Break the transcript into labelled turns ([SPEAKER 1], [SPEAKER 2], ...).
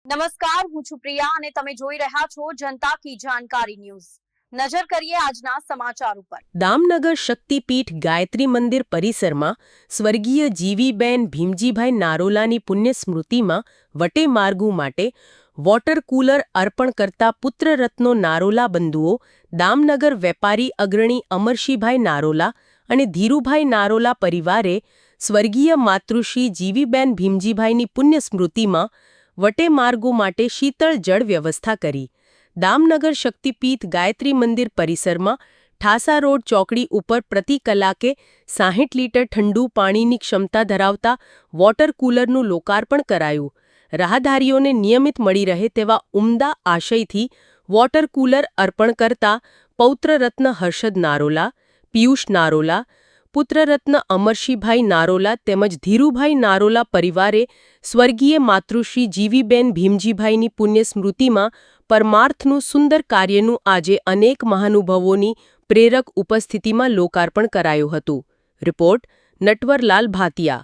[SPEAKER 1] નમસ્કાર, હું છું પ્રિયા અને તમે જોઈ રહ્યા છો જનતા કી જાણકારી ન્યૂઝ। નજર કરીએ આજના સમાચાર ઉપર।
[SPEAKER 2] દામનગર શક્તિપીઠ ગાયત્રી મંદિર પરિસરમાં સ્વર્ગીય જીવીબેન ભીમજીભાઈ નારોલાની પુણ્ય સ્મૃતિમાં વટે માર્ગુ માટે વોટર કુલર અર્પણ કરતા પુત્રરત્નો નારોલા બંધુઓ દામનગર વેપારી અગ્રણી અમરશીભાઈ નારોલા અને ધીરુભાઈ નારોલા પરિવારે સ્વર્ગીય માતૃશ્રી જીવીબેન ભીમજીભાઈની પુણ્ય સ્મૃતિમાં વટે માર્ગો માટે શીતળ જળ વ્યવસ્થા કરી। દામનગર શક્તિપીઠ ગાયત્રી મંદિર પરિસરમાં ઠાસા રોડ ચોકડી ઉપર પ્રતિ કલાકે 60 લીટર ઠંડુ પાણીની ક્ષમતા ધરાવતા વોટર કુલરનું લોકાર્પણ કરાયું। રાહદારીઓને નિયમિત મળી રહે તેવા ઉમદા આશયથી વોટર કુલર અર્પણ કરતા પૌત્રરત્ન હર્ષદ નારોલા, પિયુષ નારોલા, પુત્રરત્ન અમરશીભાઈ નારોલા તેમજ ધીરુભાઈ નારોલા પરિવારે સ્વર્ગીય માતૃશ્રી જીવીબેન ભીમજીભાઈની પુણ્ય સ્મૃતિમાં પરમાર્થનું સુંદર કાર્યનું આજે અનેક મહાનુભાવોની પ્રેરક ઉપસ્થિતિમાં લોકાર્પણ કરાયું હતું। રિપોર્ટ નટવરલાલ ભાતિયા।